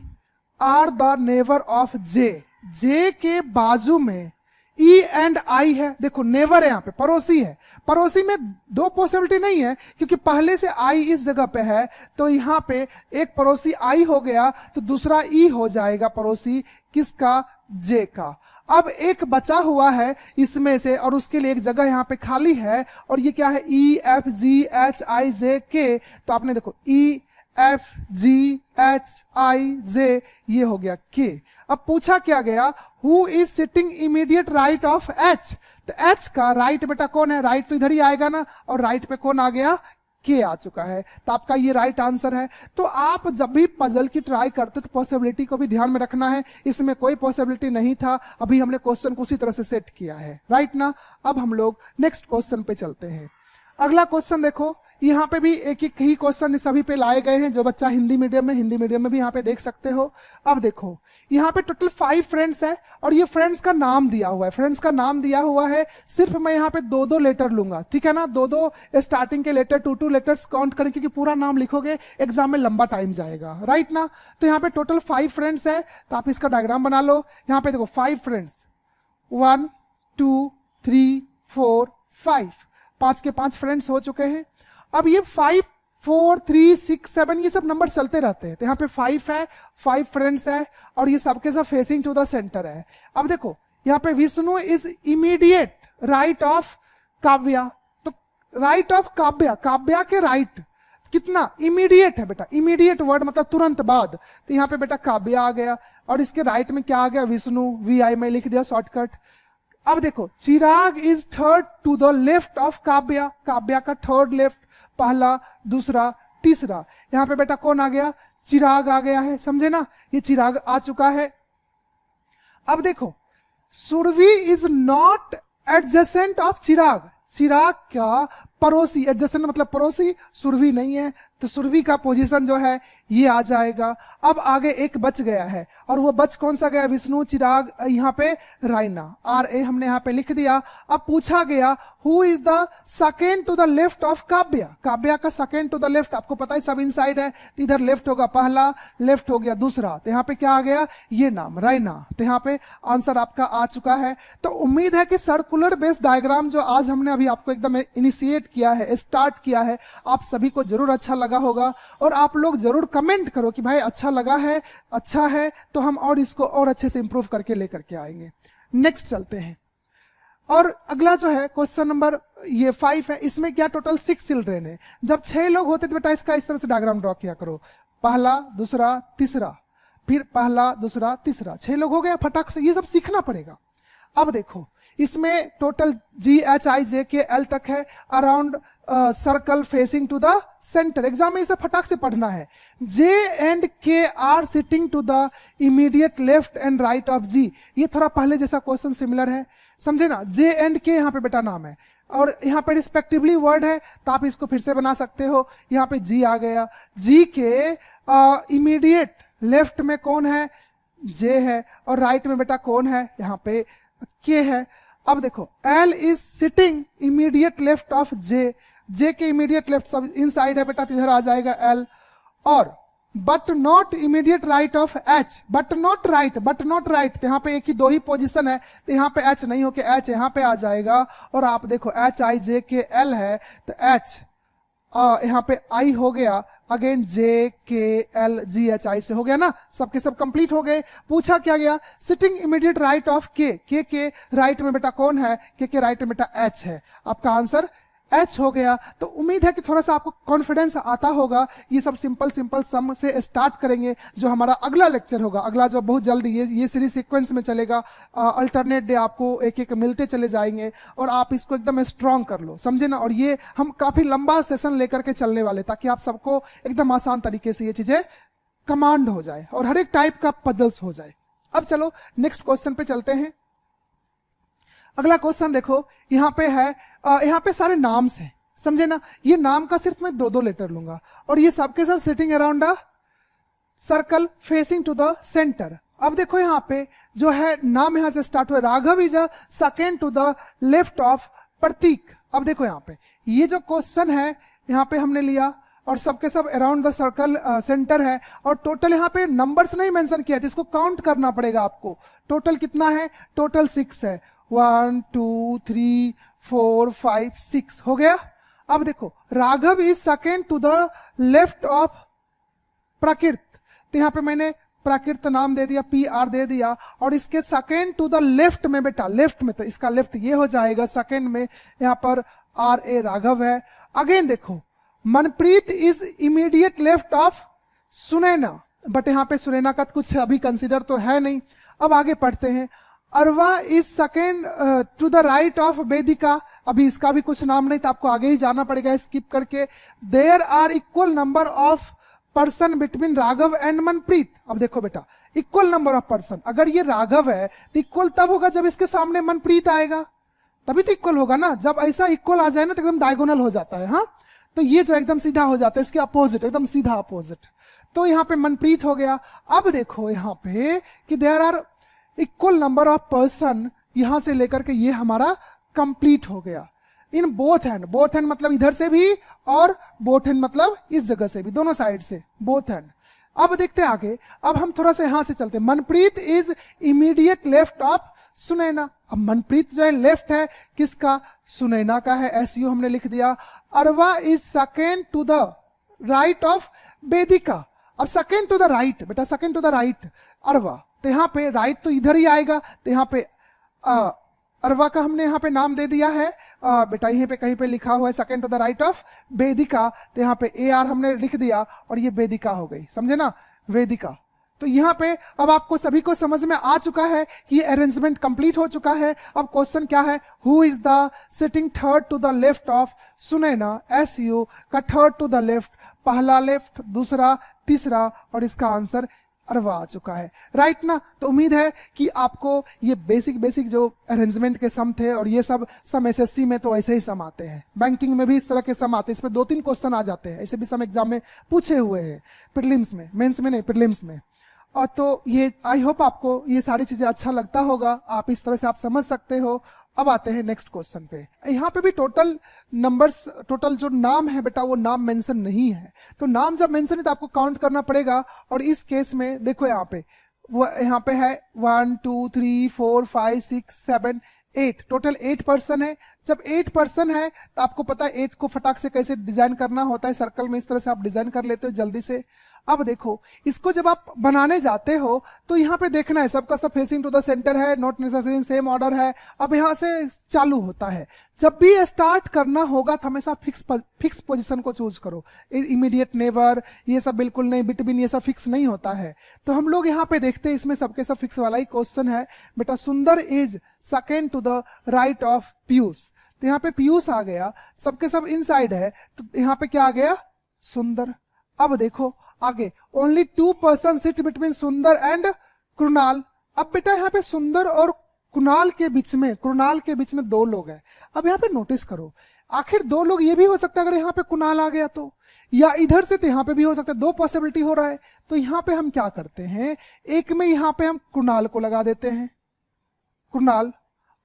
are the neighbour of J, J के बाजू में ई एंड आई है। देखो नेवर है, यहाँ पे पड़ोसी है, पड़ोसी में दो पॉसिबिलिटी नहीं है, क्योंकि पहले से आई इस जगह पे है, तो यहाँ पे एक पड़ोसी आई हो गया, तो दूसरा ई हो जाएगा पड़ोसी किसका, जे का। अब एक बचा हुआ है इसमें से और उसके लिए एक जगह यहाँ पे खाली है और ये क्या है E F G H I J K। तो आपने देखो E F G H I J ये हो गया K। अब पूछा क्या गया, who is sitting immediate right of H। तो H का राइट बेटा कौन है, राइट तो इधर ही आएगा ना, और राइट पे कौन आ गया, के आ चुका है। तो आपका ये राइट आंसर है। तो आप जब भी पजल की ट्राई करते तो पॉसिबिलिटी को भी ध्यान में रखना है, इसमें कोई पॉसिबिलिटी नहीं था, अभी हमने क्वेश्चन को उसी तरह से सेट किया है, राइट ना। अब हम लोग नेक्स्ट क्वेश्चन पे चलते हैं। अगला क्वेश्चन देखो, यहाँ पे भी एक एक ही क्वेश्चन सभी पे लाए गए हैं, जो बच्चा हिंदी मीडियम में भी यहाँ पे देख सकते हो। अब देखो यहाँ पे टोटल 5 फ्रेंड्स है और ये फ्रेंड्स का नाम दिया हुआ है, फ्रेंड्स का नाम दिया हुआ है। सिर्फ मैं यहाँ पे 2-2 लेटर लूंगा, ठीक है ना, 2-2 स्टार्टिंग के लेटर, 2-2 लेटर्स काउंट करें, क्योंकि पूरा नाम लिखोगे एग्जाम में लंबा टाइम जाएगा, राइट ना। तो यहाँ पे टोटल 5 फ्रेंड्स है, तो आप इसका डायग्राम बना लो। यहाँ पे देखो 5 फ्रेंड्स, 1 2 3 4 5, 5 के 5 फ्रेंड्स हो चुके हैं। अब ये 5 4 3 6 7 ये सब नंबर चलते रहते हैं। तो यहाँ पे 5 है, 5 फ्रेंड्स है और ये सबके सब फेसिंग टू द सेंटर है। अब देखो यहाँ पे Vishnu is immediate right of Kavya, तो राइट ऑफ काव्या, काव्या के राइट कितना इमीडिएट है बेटा, इमीडिएट वर्ड मतलब तुरंत बाद। तो यहाँ पे बेटा काव्या आ गया और इसके राइट में क्या आ गया, विष्णु, VI में लिख दिया शॉर्टकट। अब देखो Chirag is third to the left of Kavya, Kavya का थर्ड लेफ्ट, पहला, दूसरा, तीसरा। यहां पे बेटा कौन आ गया, चिराग आ गया है, समझे ना, ये चिराग आ चुका है। अब देखो Surabhi is not adjacent of Chirag, Chirag का पड़ोसी, एडजेसेंट मतलब पड़ोसी, सुरभि नहीं है, तो सुरभि का पोजीशन जो है ये आ जाएगा। अब आगे एक बच गया है और वो बच कौन सा गया, विष्णु, चिराग, यहाँ पे रायना, RA हमने यहाँ पे लिख दिया। अब पूछा गया who is the second to the left of Kavya, Kavya का सेकेंड टू द लेफ्ट, आपको पता है सब इनसाइड है, तो इधर लेफ्ट होगा पहला, लेफ्ट हो गया दूसरा, तो यहाँ पे क्या आ गया, ये नाम रायना। तो यहाँ पे आंसर आपका आ चुका है। तो उम्मीद है कि सर्कुलर बेस्ड डायग्राम जो आज हमने अभी आपको एकदम इनिशिएट किया है, स्टार्ट किया है, आप सभी को जरूर अच्छा लगा होगा और आप लोग जरूर कमेंट करो कि भाई अच्छा लगा है, अच्छा है, तो हम और इसको और अच्छे से इंप्रूव करके लेकर के आएंगे। नेक्स्ट चलते हैं। और अगला जो है क्वेश्चन नंबर ये 5 है, इसमें क्या टोटल 6 चिल्ड्रेन है। जब 6 लोग होते तो बेटा इसका इस तरह से डायग्राम ड्रॉ किया करो, पहला, दूसरा, तीसरा, फिर पहला, दूसरा, तीसरा, 6 लोग हो गया, फटाक से ये सब सीखना पड़ेगा। अब देखो इसमें टोटल GHIJKL तक है, around circle facing to the centre. Exam में इसे फटाक से पढ़ना है। J and K are sitting to the immediate left and right of G, ये थोड़ा पहले जैसा क्वेश्चन सिमिलर है, समझे ना। J and K यहाँ पे बेटा नाम है और यहाँ पे रिस्पेक्टिवली वर्ड है, तो आप इसको फिर से बना सकते हो। यहाँ पे G आ गया, G के इमीडिएट लेफ्ट में कौन है, J है, और राइट में बेटा कौन है, यहाँ पे K है। अब देखो L is sitting immediate left of J, J के इमीडिएट लेफ्ट सब इनसाइड है बेटा, तो इधर आ जाएगा L। और but not immediate right of H, but not right, but not right, यहाँ पे एक ही 2 ही पोजीशन है, तो यहाँ पे H नहीं होके H यहाँ पे आ जाएगा। और आप देखो HIJKL है, तो H यहाँ पे I हो गया, अगेन JKLGHI से हो गया ना, सबके सब कंप्लीट हो गए। पूछा क्या गया, sitting immediate right of K, K के राइट में बेटा कौन है, K के राइट में बेटा H है, आपका आंसर H हो गया। तो उम्मीद है कि थोड़ा सा आपको कॉन्फिडेंस आता होगा। ये सब सिंपल सम से स्टार्ट करेंगे, जो हमारा अगला लेक्चर होगा, अगला जो बहुत जल्दी ये सीरीज सीक्वेंस में चलेगा, अल्टरनेट डे आपको एक एक मिलते चले जाएंगे और आप इसको एकदम स्ट्रांग कर लो, समझे ना। और ये हम काफी लंबा सेशन लेकर के चलने वाले, ताकि आप सबको एकदम आसान तरीके से ये चीजें कमांड हो जाए और हर एक टाइप का पजल्स हो जाए। अब चलो नेक्स्ट क्वेश्चन पे चलते हैं। अगला क्वेश्चन देखो यहाँ पे है, यहाँ पे सारे नाम्स हैं, समझे ना। ये नाम का सिर्फ मैं 2-2 लेटर लूंगा और ये सबके सब sitting around a circle facing to the centre. अब देखो यहाँ पे जो है नाम यहाँ से स्टार्ट हुआ, Raghav is a second to the left of Prateek. अब देखो यहाँ पे ये जो क्वेश्चन है यहाँ पे हमने लिया और सबके सब अराउंड द सर्कल सेंटर है, और टोटल यहाँ पे नंबर्स नहीं मेंशन किया है, तो इसको काउंट करना पड़ेगा आपको। टोटल कितना है, टोटल 6 है, 1 2 3 4 5 6 हो गया। अब देखो Raghav is second to the left of Prakrit, तो यहाँ पे मैंने प्राकृत नाम दे दिया, पी आर दे दिया, और इसके सेकेंड टू द लेफ्ट में बेटा, लेफ्ट में तो इसका लेफ्ट ये हो जाएगा, सेकेंड में यहाँ पर आर ए राघव है। अगेन देखो, Manpreet is immediate left of Sunaina, but यहाँ पे सुनैना का कुछ अभी कंसिडर तो है नहीं। अब आगे पढ़ते हैं, Arwa is second to the right of Vedika, अभी इसका भी कुछ नाम नहीं था, आपको आगे ही जाना पड़ेगा स्किप करके। There are equal number of person between Raghav and Manpreet. अब देखो बेटा, इक्वल नंबर ऑफ पर्सन, अगर ये राघव है तो इक्वल तब होगा जब इसके सामने मनप्रीत आएगा, तभी तो इक्वल होगा ना। जब ऐसा इक्वल आ जाए ना तो एकदम डायगोनल हो जाता है। हाँ, तो ये जो एकदम सीधा हो जाता है, इसके अपोजिट, एकदम सीधा अपोजिट। तो यहाँ पे मनप्रीत हो गया। अब देखो यहाँ पे कि there are equal number of person, यहां से लेकर के ये हमारा कंप्लीट हो गया। In both hand, both hand मतलब इधर से भी और बोथ हैंड मतलब इस जगह से भी, दोनों साइड से बोथ हैंड। अब देखते हैं आगे, अब हम थोड़ा सा यहां से चलते हैं। Manpreet is immediate left of Sunaina. अब मनप्रीत जो है लेफ्ट है किसका, सुनैना का है, एसयू हमने लिख दिया। Arwa is second to the right of Vedika. अब सेकेंड टू द राइट बेटा, second to the right Arwa, तो यहाँ पे राइट तो इधर ही आएगा, तो यहाँ पे अरवा का हमने यहाँ पे नाम दे दिया है बेटा, यहीं पे कहीं पे लिखा हुआ है second to the right of Vedika, तो यहाँ पे ए आर हमने लिख दिया और ये वेदिका हो गई, समझे ना, वेदिका। तो यहाँ पे अब आपको सभी को समझ में आ चुका है कि ये अरेंजमेंट कंप्लीट हो चुका है। अब क्वेश्चन क्या है, who is the sitting third to the left of Sunaina, S U का थर्ड टू द लेफ्ट, पहला लेफ्ट, दूसरा, तीसरा, और इसका आंसर अरवा आ चुका है, राइट ना। तो उम्मीद है कि आपको ये बेसिक जो अरेंजमेंट के सम थे, और ये सब सम एसएससी में तो ऐसे ही सम आते हैं, बैंकिंग में भी इस तरह के सम आते हैं, इसमें 2-3 क्वेश्चन आ जाते हैं, ऐसे भी सम एग्जाम में पूछे हुए हैं, प्रीलिम्स में, मेंस में नहीं, प्रीलिम्स में। और तो ये आई होप आपको ये सारी चीजें अच्छा लगता होगा, आप इस तरह से आप समझ सकते हो। अब आते हैं नेक्स्ट क्वेश्चन पे। यहाँ पे भी टोटल नंबर्स, टोटल जो नाम है बेटा वो नाम मेंशन नहीं है, तो नाम जब मेंशन है तो आपको काउंट करना पड़ेगा। और इस केस में देखो यहाँ पे वो यहाँ पे है 1 2 3 4 5 6 7 8, टोटल 8 पर्सन है। जब 8 पर्सन है तो आपको पता है 8 को फटाक से कैसे डिजाइन करना होता है, सर्कल में इस तरह से आप डिजाइन कर लेते हो जल्दी से। अब देखो इसको जब आप बनाने जाते हो तो यहाँ पे देखना है सबका सब फेसिंग टू द सेंटर है, नॉट नेसेसरी सेम ऑर्डर है। अब यहाँ से चालू होता है, जब भी स्टार्ट करना होगा तो हमेशा फिक्स पोजीशन को चूज करो, इमीडिएट नेवर ये सब बिल्कुल नहीं, बिटवीन ये सब फिक्स नहीं होता है। तो हम लोग यहाँ पे देखते हैं, इसमें सबके सब फिक्स वाला ही क्वेश्चन है बेटा। Sundar is second to the right of Piyush, तो यहाँ पे पीयूष आ गया, सबके सब इनसाइड है, तो यहाँ पे क्या आ गया, सुंदर। अब देखो आगे, ओनली 2 पर्सन सिट बिटवीन सुंदर एंड कृणाल। अब बेटा यहाँ पे सुंदर और कृणाल के बीच में, कृणाल के बीच में 2 लोग हैं। अब यहाँ पे नोटिस करो, आखिर 2 लोग, ये भी हो सकता है अगर यहाँ पे कृणाल आ गया तो, या इधर से तो यहाँ पे भी हो सकता है, 2 पॉसिबिलिटी हो रहा है। तो यहाँ पे हम क्या करते हैं, एक में यहाँ पे हम कृणाल को लगा देते हैं, कृणाल,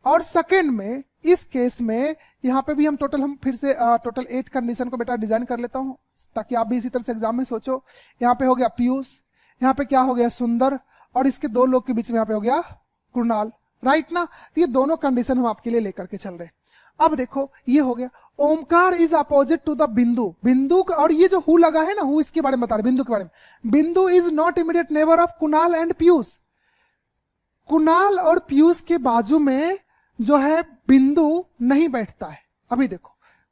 और सेकेंड में इस केस में यहाँ पे भी हम फिर से टोटल 8 कंडीशन को बेटा डिजाइन कर लेता हूँ ताकि आप भी इसी तरह से एग्जाम में सोचो। यहाँ पे हो गया पीयूष, यहाँ पे क्या हो गया, सुंदर, और इसके 2 लोग के बीच में यहाँ पे हो गया कृणाल, राइट ना। तो ये दोनों कंडीशन हम आपके लिए लेकर के चल रहे हैं। अब देखो ये हो गया, Omkar is opposite to the Bindu, Bindu और ये जो हु लगा है ना, हु इसके बारे में बता रहे, बिंदु के बारे में। बिंदु is not immediate neighbour of Kunal and Piyush, Kunal और पीयूष के बाजू में जो है बिंदु नहीं बैठता है। अभी देखो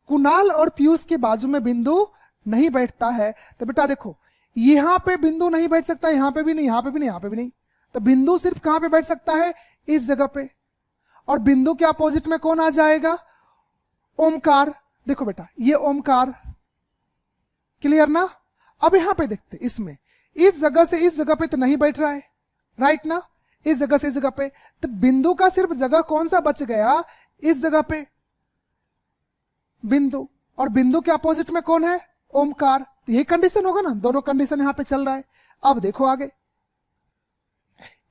कुणाल और पीयूष के बाजू में बिंदु नहीं बैठता है, तो बेटा देखो यहां पे बिंदु नहीं बैठ सकता, यहां पे भी नहीं, यहां पे भी नहीं, यहां पे भी नहीं, तो बिंदु सिर्फ कहां पे बैठ सकता है, इस जगह पे। और बिंदु के अपोजिट में कौन आ जाएगा, ओमकार। देखो बेटा ये ओमकार, क्लियर ना। अब यहां पे देखते, इसमें इस जगह से इस जगह पे तो नहीं बैठ रहा है, राइट ना, इस जगह से इस जगह पे, तो बिंदु का सिर्फ जगह कौन सा बच गया, इस जगह पे बिंदु, और बिंदु के अपोजिट में कौन है, ओमकार। तो यही कंडीशन होगा ना, दोनों कंडीशन यहां पे चल रहा है। अब देखो आगे,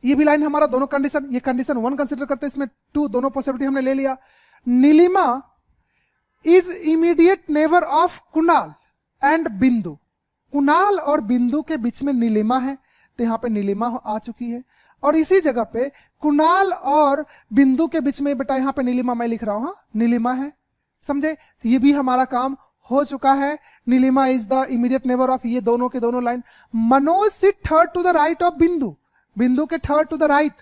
ये भी लाइन हमारा दोनों कंडीशन, ये कंडीशन 1 कंसीडर करते हैं, इसमें 2, दोनों पॉसिबिलिटी हमने ले लिया। Nilima is immediate neighbour of Kunal and Bindu, Kunal और बिंदु के बीच में नीलिमा है, तो यहां पे नीलिमा आ चुकी है। और इसी जगह पे कुणाल और बिंदु के बीच में बेटा यहाँ पे नीलिमा मैं लिख रहा हूं, नीलिमा है, समझे। तो ये भी हमारा काम हो चुका है। Nilima is the immediate neighbour of, ये दोनों के दोनों line. Manoj sit third to the right of Bindu, Bindu के थर्ड टू द राइट,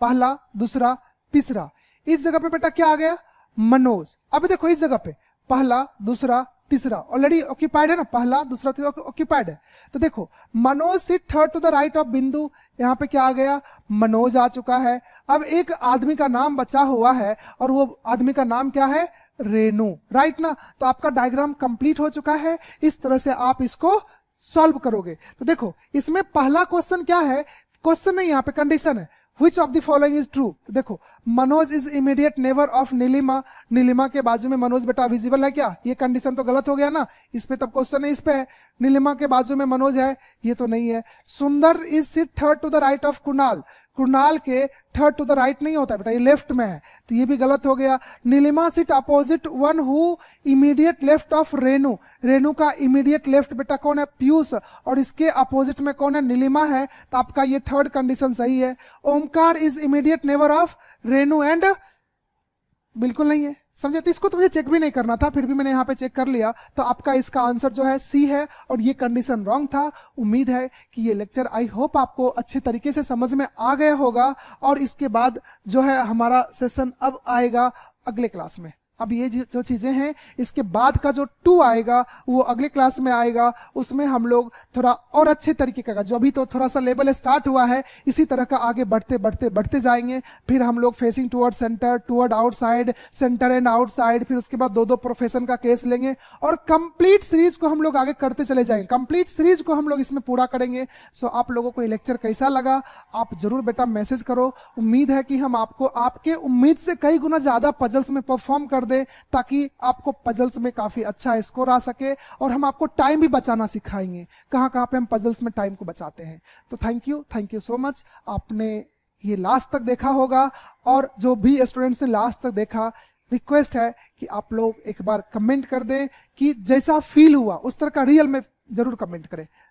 पहला दूसरा तीसरा। इस जगह पे बेटा क्या आ गया, मनोज। अभी देखो इस जगह पे पहला दूसरा तीसरा ऑलरेडी ऑक्यूपाइड है ना, पहला दूसरा तीसरा ऑक्यूपाइड है। तो देखो Manoj sit third to the right of Bindu, यहाँ पे क्या आ गया, मनोज आ चुका है। अब एक आदमी का नाम बचा हुआ है और वो आदमी का नाम क्या है, रेणु, राइट ना। तो आपका डायग्राम कंप्लीट हो चुका है। इस तरह से आप इसको सॉल्व करोगे। तो देखो इसमें पहला क्वेश्चन क्या है, क्वेश्चन नहीं, यहाँ पे कंडीशन है, Which of the following is true? तो देखो Manoj is immediate neighbour of Nilima, Nilima के बाजू में मनोज बेटा विजिबल है क्या, ये कंडीशन तो गलत हो गया ना, इस पे तब क्वेश्चन है, इस पे है। नीलिमा के बाजू में मनोज है, ये तो नहीं है। Sundar is sit third to the right of Kunal, Kunal के थर्ड टू द राइट नहीं होता बेटा, ये लेफ्ट में है, तो ये भी गलत हो गया। Nilima sit opposite one who immediate left of Renu, Renu का इमीडिएट लेफ्ट बेटा कौन है, पीयूष, और इसके अपोजिट में कौन है, नीलिमा है, तो आपका ये थर्ड कंडीशन सही है। Omkar is immediate neighbour of Renu and, बिल्कुल नहीं है, समझे। तो इसको तो मुझे चेक भी नहीं करना था, फिर भी मैंने यहाँ पे चेक कर लिया, तो आपका इसका आंसर जो है सी है, और ये कंडीशन रॉन्ग था। उम्मीद है कि ये लेक्चर आई होप आपको अच्छे तरीके से समझ में आ गया होगा, और इसके बाद जो है हमारा सेशन अब आएगा अगले क्लास में। अब ये जो चीजें हैं, इसके बाद का जो 2 आएगा वो अगले क्लास में आएगा, उसमें हम लोग थोड़ा और अच्छे तरीके का, जो अभी तो थोड़ा सा लेवल स्टार्ट हुआ है, इसी तरह का आगे बढ़ते बढ़ते बढ़ते जाएंगे। फिर हम लोग facing toward centre, toward outside, centre and outside, फिर उसके बाद 2-2 प्रोफेशन का केस लेंगे, और कंप्लीट सीरीज को हम लोग आगे करते चले जाएंगे, कंप्लीट सीरीज को हम लोग इसमें पूरा करेंगे। सो आप लोगों को ये लेक्चर कैसा लगा, आप जरूर बेटा मैसेज करो। उम्मीद है कि हम आपको आपके उम्मीद से कई गुना ज्यादा पजल्स में परफॉर्म कर दे, ताकि आपको पजल्स में काफी अच्छा स्कोर आ सके, और हम आपको टाइम भी बचाना सिखाएंगे, कहां कहां पे हम पजल्स में टाइम को बचाते हैं। तो थैंक यू सो मच। आपने ये लास्ट तक देखा होगा, और जो भी स्टूडेंट्स ने लास्ट तक देखा, रिक्वेस्ट है कि आप लोग एक बार कमेंट कर दें कि जैसा फील हुआ उस तरह का रियल में जरूर कमेंट करें।